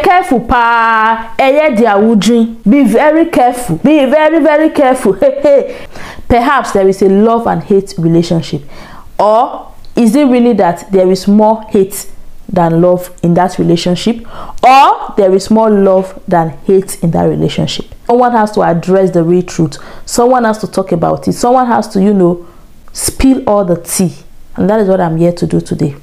careful pa. Be very careful. Be very, very careful. Perhaps there is a love and hate relationship. Or is it really that there is more hate than love in that relationship? Or there is more love than hate in that relationship? Someone has to address the real truth. Someone has to talk about it. Someone has to, spill all the tea. And that is what I'm here to do today.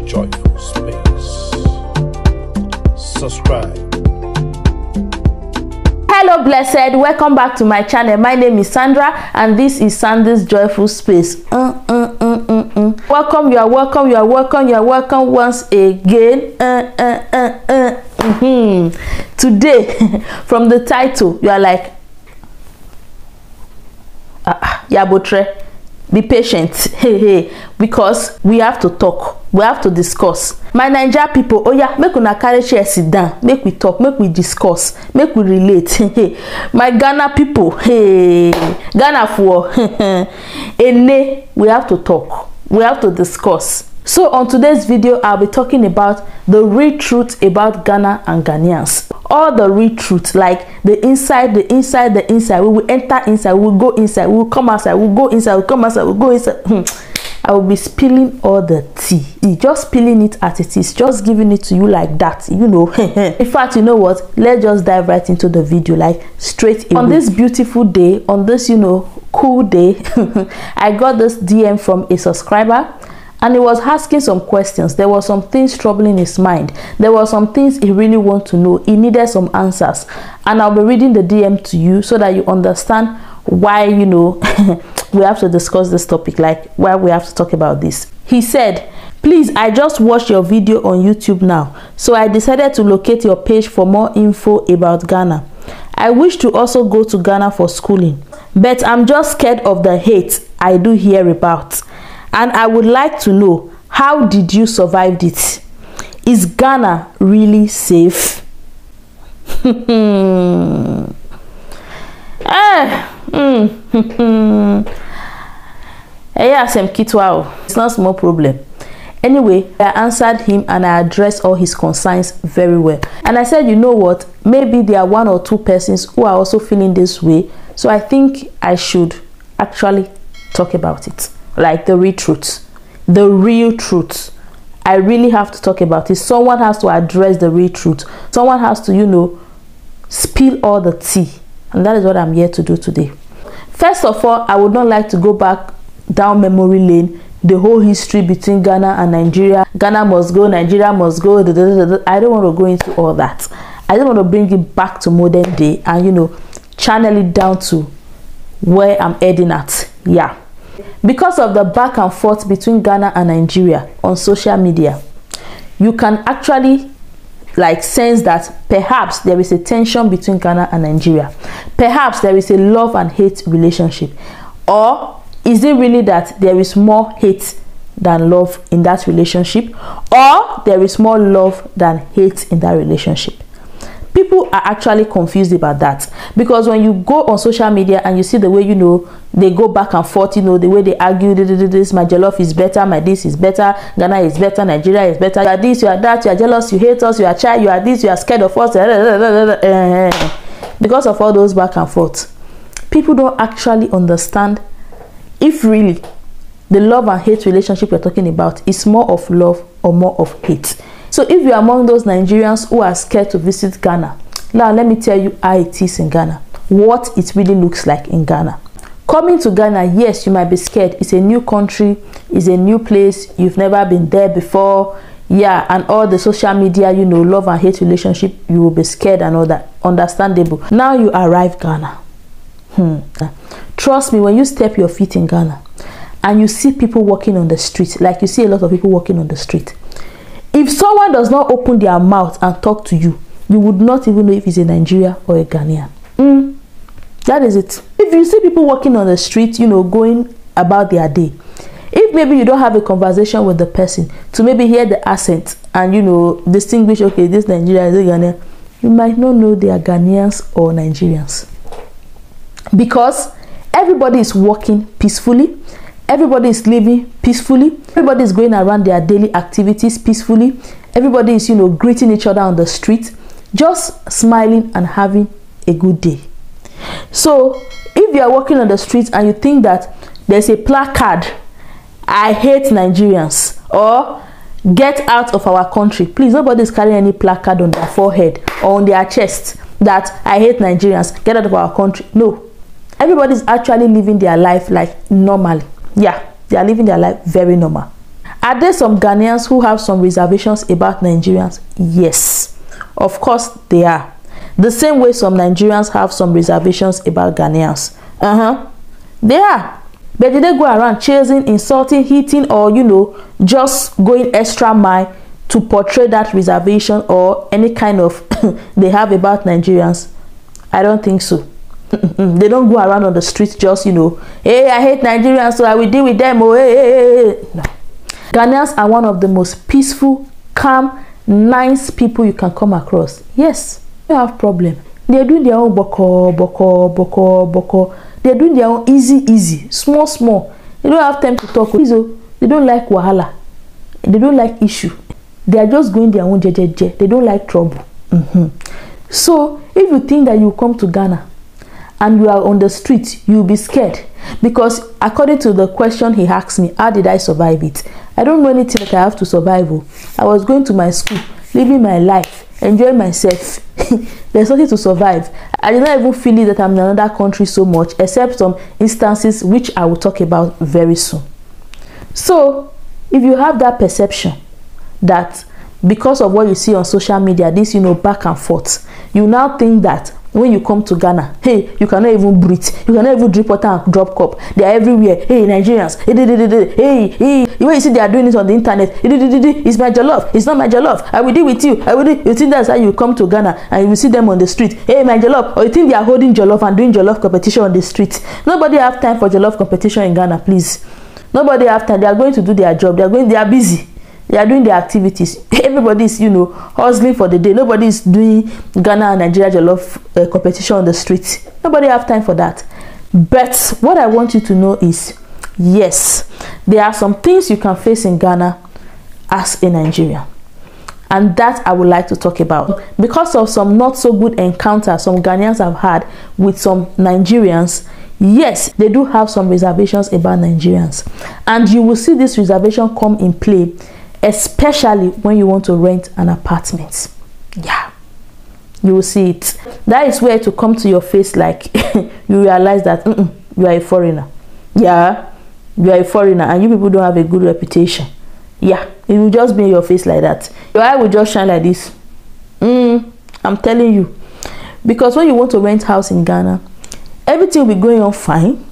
Joyful Space. Subscribe. Hello blessed, welcome back to my channel. My name is Sandra and this is Sandy's Joyful Space. Welcome, you are welcome, you are welcome, you are welcome once again. Today, from the title, you are like, Yabotre, be patient, because we have to talk, we have to discuss. My Naija people, oh yeah, make una carry chair, sit down, make we talk, make we discuss, make we relate. My Ghana people, Ghana for we have to talk, we have to discuss. So on today's video, I'll be talking about the real truth about Ghana and Ghanaians. All the real truth, like the inside. We will enter inside, we will go inside, we will come outside, we will go inside, we will come outside, we will go inside. I will be spilling all the tea. Just spilling it as it is, just giving it to you like that, In fact, you know what? Let's just dive right into the video, like straight away. On this beautiful day, on this, cool day, I got this DM from a subscriber. And he was asking some questions. There were some things troubling his mind. There were some things he really wanted to know. He needed some answers. And I'll be reading the DM to you so that you understand why, we have to discuss this topic, like why we have to talk about this. He said, please, I just watched your video on YouTube now. So I decided to locate your page for more info about Ghana. I wish to also go to Ghana for schooling, but I'm just scared of the hate I do hear about. And I would like to know, how did you survive it? Is Ghana really safe? It's not a small problem. Anyway, I answered him and I addressed all his concerns very well. And I said, you know what? Maybe there are one or two persons who are also feeling this way. So I think I should actually talk about it. Like the real truth. The real truth. I really have to talk about it. Someone has to address the real truth. Someone has to, spill all the tea. And that is what I'm here to do today. First of all, I would not like to go back down memory lane. The whole history between Ghana and Nigeria. Ghana must go, Nigeria must go. I don't want to go into all that. I just want to bring it back to modern day and, channel it down to where I'm heading at. Yeah. Because of the back and forth between Ghana and Nigeria on social media, you can actually sense that perhaps there is a tension between Ghana and Nigeria. Perhaps there is a love and hate relationship. Or is it really that there is more hate than love in that relationship? Or there is more love than hate in that relationship? People are actually confused about that, because when you go on social media and you see the way they go back and forth, the way they argue, this, my jollof is better, my this is better, Ghana is better, Nigeria is better, you are this, you are that, you are jealous, you hate us, you are shy, you are this, you are scared of us. Because of all those back and forth, people don't actually understand if really the love and hate relationship we're talking about is more of love or more of hate. So if you're among those Nigerians who are scared to visit Ghana, now let me tell you how it is in Ghana, what it really looks like in Ghana. Coming to Ghana, yes, you might be scared. It's a new country, it's a new place, you've never been there before. Yeah, and all the social media, love and hate relationship, you will be scared and all that. Understandable. Now you arrive Ghana. Trust me, when you step your feet in Ghana and you see people walking on the street, like you see a lot of people walking on the street, if someone does not open their mouth and talk to you, you would not even know if it's a Nigerian or a Ghanaian. That is it. If you see people walking on the street, going about their day, if maybe you don't have a conversation with the person to maybe hear the accent and distinguish, okay, this Nigerian is a Ghanaian, you might not know they are Ghanaians or Nigerians, because everybody is walking peacefully, Everybody is living peacefully. Everybody is going around their daily activities peacefully. Everybody is, greeting each other on the street, just smiling and having a good day. So if you are walking on the streets and you think that there's a placard, I hate Nigerians, or get out of our country, please, nobody is carrying any placard on their forehead or on their chest that I hate Nigerians, get out of our country. No, everybody is actually living their life like normally. Yeah, they are living their life very normal. Are there some Ghanaians who have some reservations about Nigerians? Yes, of course they are. The same way some Nigerians have some reservations about Ghanaians. They are. But did they go around chasing, insulting, hitting, or just going extra mile to portray that reservation or any kind of they have about Nigerians? I don't think so. They don't go around on the streets just hey, I hate Nigerians, so I will deal with them. Oh, hey. No. Ghanaians are one of the most peaceful, calm, nice people you can come across. Yes, they have problem. They're doing their own boko. They're doing their own easy, small. They don't have time to talk. They don't like wahala. They don't like issue. They are just going their own jejeje. They don't like trouble. So if you think that you come to Ghana and you are on the street, you'll be scared, because according to the question he asked me, how did I survive it? I don't know anything that I have to survive. I was going to my school, living my life, enjoying myself. There's nothing to survive. I did not even feel it that I'm in another country so much, except some instances which I will talk about very soon. So if you have that perception that because of what you see on social media, this back and forth, you now think that when you come to Ghana, hey, you cannot even breathe, you cannot even drip water and drop cup. They are everywhere. Hey, Nigerians, hey, when you see they are doing it on the internet, it's my jollof, it's not my jollof, I will deal with you, I will deal. You think that's how you come to Ghana and you will see them on the street, hey, my jollof, or you think they are holding jollof and doing jollof competition on the street? Nobody have time for jollof competition in Ghana, please. Nobody have time. They are going to do their job. They are busy. They are doing their activities. Everybody is, hustling for the day. Nobody is doing Ghana and Nigeria jollof competition on the street. Nobody have time for that. But what I want you to know is, yes, there are some things you can face in Ghana as a Nigerian. And that I would like to talk about. Because of some not so good encounters some Ghanaians have had with some Nigerians, yes, they do have some reservations about Nigerians. And you will see this reservation come in play, especially when you want to rent an apartment. Yeah, you will see it. That is where to come to your face like you realize that you are a foreigner. Yeah, you are a foreigner and you people don't have a good reputation. Yeah, it will just be in your face like that. Your eye will just shine like this. I'm telling you. Because when you want to rent house in Ghana, everything will be going on fine.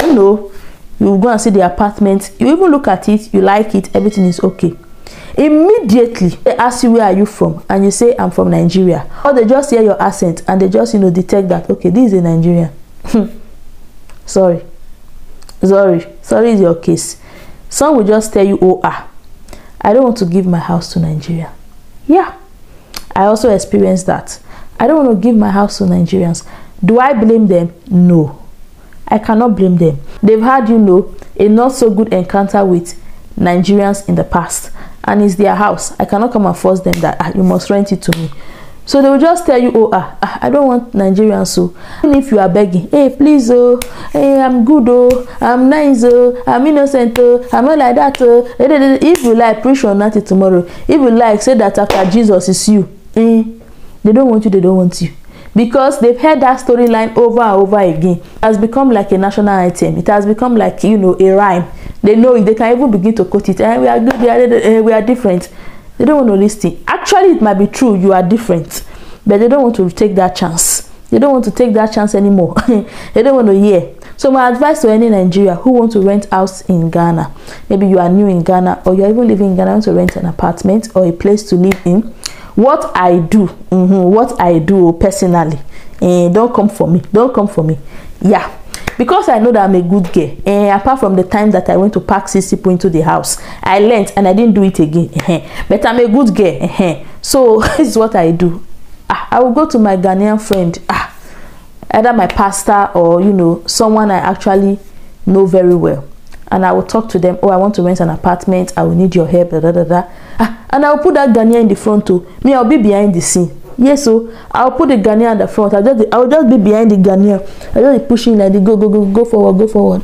You will go and see the apartment. You even look at it, you like it, everything is okay. Immediately they ask you, where are you from? And you say, I'm from Nigeria. Or they just hear your accent and they just detect that, okay, this is a Nigerian. Sorry is your case. Some will just tell you, I don't want to give my house to Nigeria. Yeah, I also experienced that. I don't want to give my house to Nigerians. Do I blame them? No, I cannot blame them. They've had a not so good encounter with Nigerians in the past, and it's their house. I cannot come and force them that you must rent it to me. So they will just tell you, I don't want Nigerians. So even if you are begging, hey, please, hey, I'm good, I'm nice, I'm innocent, I'm not like that. If you like, preach on that tomorrow. If you like, say that after Jesus is you. They don't want you, they don't want you. Because they've heard that storyline over and over again. It has become like a national item. It has become like, a rhyme. They know it. They can even begin to quote it. We are good, we are different. They don't want to listen. Actually, it might be true, you are different. But they don't want to take that chance. They don't want to take that chance anymore. They don't want to hear. So my advice to any Nigeria who want to rent house in Ghana, maybe you are new in Ghana or you are even living in Ghana, want to rent an apartment or a place to live in, what I do personally, don't come for me. Yeah, because I know that I'm a good girl. Apart from the time that I went to pack 6 people into the house, I learned and I didn't do it again. But I'm a good girl. So this is what I do. I will go to my Ghanaian friend, either my pastor or someone I actually know very well. and I will talk to them. Oh, I want to rent an apartment. I will need your help. Da, da, da, da. And I will put that Ghanaian in the front too. Me, I'll be behind the scene. Yes, so I'll put the Ghanaian at the front. I will just be behind the Ghanaian. I will just be pushing like the go forward, go forward.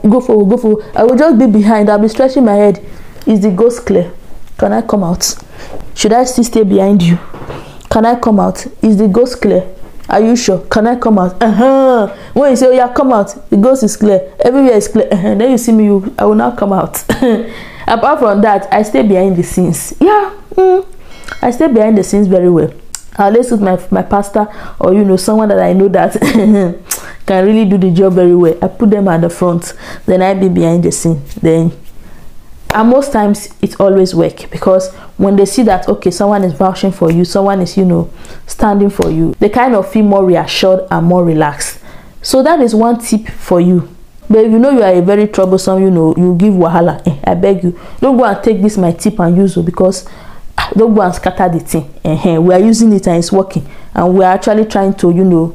Go forward, go forward. I will just be behind. I'll be stretching my head. Is the ghost clear? Can I come out? Should I still stay behind you? Can I come out? Is the ghost clear? Are you sure? Can I come out? When you say, oh yeah, come out, the ghost is clear. Everywhere is clear. Then you see me, I will not come out. Apart from that, I stay behind the scenes. Yeah, I stay behind the scenes very well. I'll listen with my pastor, or you know, someone that I know that can really do the job very well. I put them at the front, then I be behind the scene. Then, and most times it always work, because when they see that okay, someone is vouching for you, someone is, you know, standing for you, they kind of feel more reassured and more relaxed. So that is one tip for you. But if you know you are a very troublesome, you know, you give wahala, I beg you, don't go and take this my tip and use it, because don't go and scatter the thing. We are using it and it's working, and we are actually trying to, you know,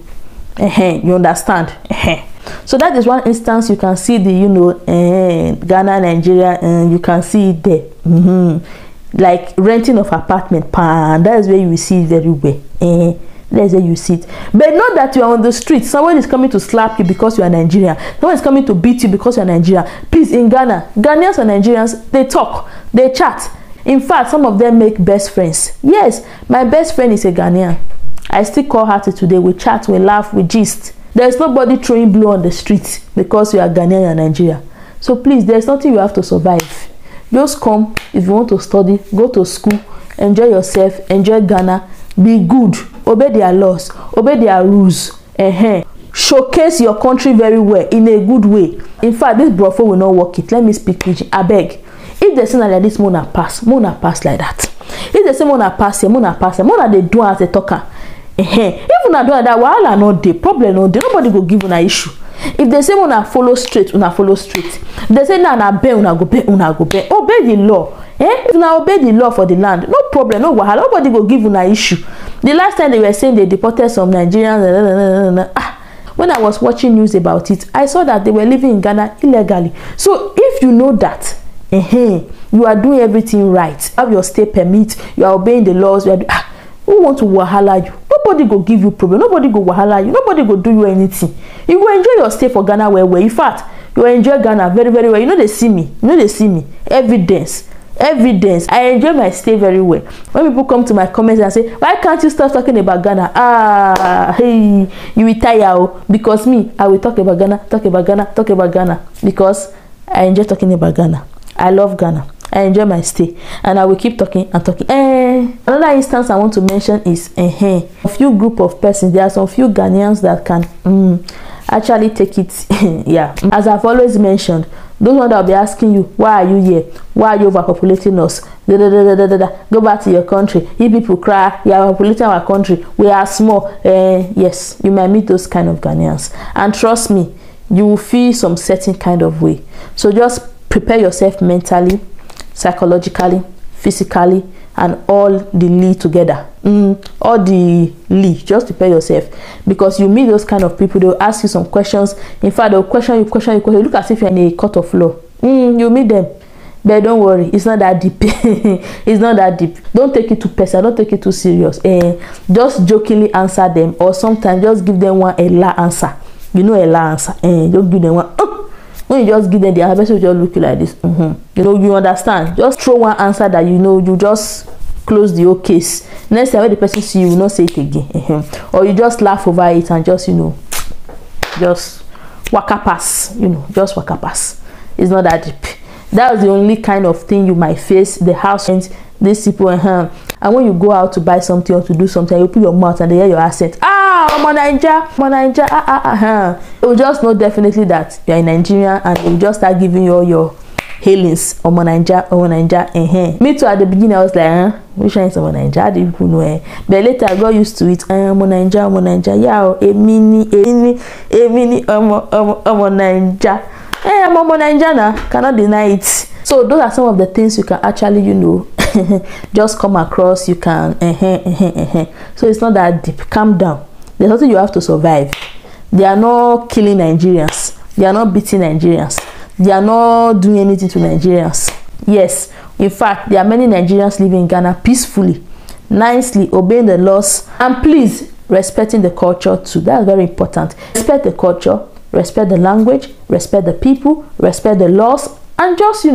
you understand. So that is one instance. You can see the, you know, Ghana, Nigeria, and you can see it there. Like renting of apartment, that is where you will see it very well. That's where you see it. But not that you are on the street, someone is coming to slap you because you are Nigerian, someone is coming to beat you because you are Nigerian. Please, in Ghana, Ghanaians and Nigerians, they talk, they chat. In fact, some of them make best friends. Yes, my best friend is a Ghanaian. I still call her today. We chat, we laugh, we gist. There's nobody throwing blow on the street because you are Ghanaian and Nigeria. So please, there's nothing you have to survive. Just come. If you want to study, go to school, enjoy yourself, enjoy Ghana, be good, obey their laws, obey their rules. Showcase your country very well in a good way. In fact, this brofo will not work it. Let me speak pidgin. I beg. If they say like this, mona pass like that. If they say mona pass here, mona pass here, mona they do as a talker. If una do like that, wahala no dey, problem no dey, nobody go give una issue. If they say una follow straight, una follow straight. If they say na beg, una go beg, una go beg. Obey the law. If una obey the law for the land, no problem, no wahala, nobody go give una issue. The last time they were saying they deported some Nigerians, when I was watching news about it, I saw that they were living in Ghana illegally. So if you know that, you are doing everything right, have your stay permit, you are obeying the laws, you are who want to wahala you? Nobody go give you problem, nobody go wahala you, nobody go do you anything. You go enjoy your stay for Ghana well. In fact, you enjoy Ghana very, very well. You know they see me, evidence. I enjoy my stay very well. When people come to my comments and say, why can't you stop talking about Ghana? Hey, you will tire, because me, I will talk about Ghana, because I enjoy talking about Ghana. I love Ghana. I enjoy my stay, and I will keep talking and talking. Another instance I want to mention is a few group of persons. There are some few Ghanaians that can actually take it. Yeah, as I've always mentioned, those ones that will be asking you, why are you here? Why are you overpopulating us? Go back to your country. You people cry, you are overpopulating our country. We are small. Yes, you might meet those kind of Ghanaians, and trust me, you will feel some certain kind of way. So just prepare yourself mentally, psychologically, physically, and all the Lee together. All the Lee, just prepare yourself, because you meet those kind of people. They'll ask you some questions. In fact, they'll question you. Look as if you're in a court of law. You meet them, but don't worry, it's not that deep. It's not that deep. Don't take it too personal, don't take it too serious. Just jokingly answer them, or sometimes just give them one ela answer. You know, ela answer. Don't give them one. When you just give them the answer, person will just look like this. You know, you understand. Just throw one answer that you know, you just close the whole case. Next time when the person see you, will not say it again. Or you just laugh over it and just, you know, just waka pass. You know, just waka pass. It's not that deep. That's the only kind of thing you might face. The house rent, these people, and when you go out to buy something or to do something, you put your mouth and they hear your accent. It will just know definitely that you're in Nigeria, and they will just start giving you all your hailings. Nigeria. Me too, at the beginning I was like, which one is Nigeria? How do people know? But later I got used to it. Nigeria. Yeah, Nigeria. I'm Nigeria now. Cannot deny it. So those are some of the things you can actually, you know, just come across. You can So it's not that deep. Calm down. There's nothing you have to survive. They are not killing Nigerians. They are not beating Nigerians. they are not doing anything to Nigerians. Yes, in fact, there are many Nigerians living in Ghana peacefully, nicely, obeying the laws, and please, respecting the culture too. That's very important. Respect the culture, respect the language, respect the people, respect the laws, and just,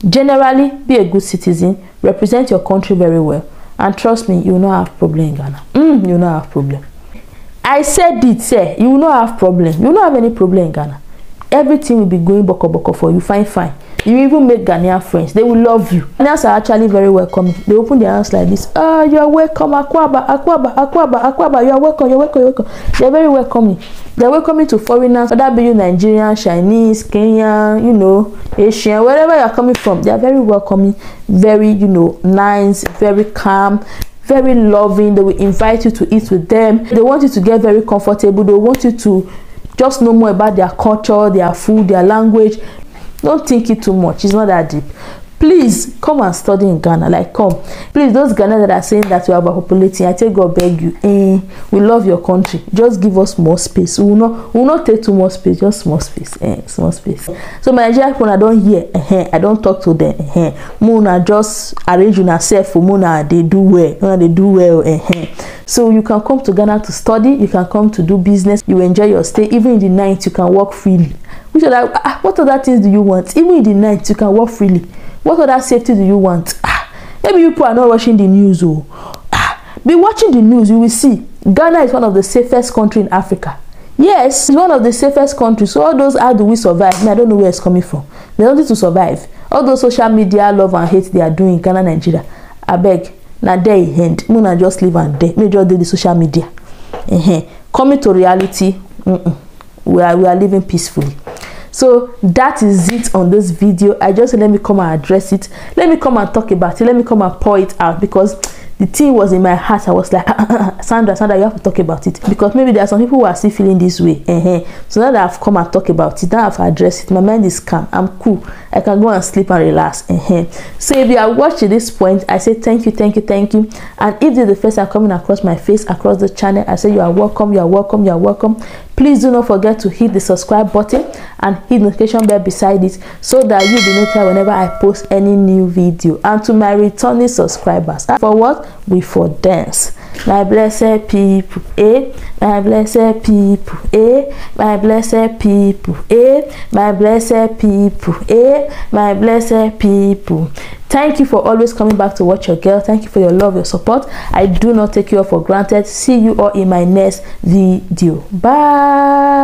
generally be a good citizen, represent your country very well, and trust me, you will not have problem in Ghana. You will not have problem. I said it, sir. You will not have problem. You will not have any problem in Ghana. Everything will be going boko for you. Fine. You even make Ghanaian friends. They will love you. Ghanaians are actually very welcoming. They open their hands like this. Oh, you're welcome, Akwaba. You're welcome. They're very welcoming. They're welcoming to foreigners, whether be you Nigerian, Chinese, Kenyan, Asian, wherever you're coming from. They are very welcoming, very, nice, very calm, very loving. They will invite you to eat with them. They want you to get very comfortable. They want you to just know more about their culture, their food, their language. Don't think it too much. It's not that deep. Please come and study in Ghana. Like, come. Please, those Ghanaians that are saying that we are overpopulating, I tell God, beg you. We love your country. Just give us more space. We will not take too much space. Just small space. Small space. So my Nigerian people, I don't hear. I don't talk to them. Muna just arrange yourself for Muna. They do well. They do well. So you can come to Ghana to study. You can come to do business. You enjoy your stay. Even in the night, you can work freely. What other things do you want? Even in the night, you can work freely. What other safety do you want? Maybe people are not watching the news. Be watching the news. You will see Ghana is one of the safest countries in Africa. Yes, it's one of the safest countries. So all those, how do we survive? I don't know where it's coming from. They don't need to survive. All those social media love and hate they are doing in Ghana, Nigeria. I beg. Now there it end. Muna just live and there. Me just do the social media. Coming to reality, we are living peacefully. So that is it on this video. I just let me come and address it. Let me come and talk about it. Let me come and pour it out, because the thing was in my heart. I was like, Sandra, you have to talk about it, because maybe there are some people who are still feeling this way. So now that I've come and talk about it, now I've addressed it, my mind is calm. I'm cool. I can go and sleep and relax. So if you are watching this point, I say thank you. And if this is the first time coming across my face across the channel, I say you are welcome. Please do not forget to hit the subscribe button and hit the notification bell beside it, so that you'll be notified whenever I post any new video. And to my returning subscribers, for what? We for dance. My blessed people, my blessed people, my blessed people, my blessed people, my blessed people. Thank you for always coming back to watch your girl. Thank you for your love, your support. I do not take you all for granted. See you all in my next video. Bye.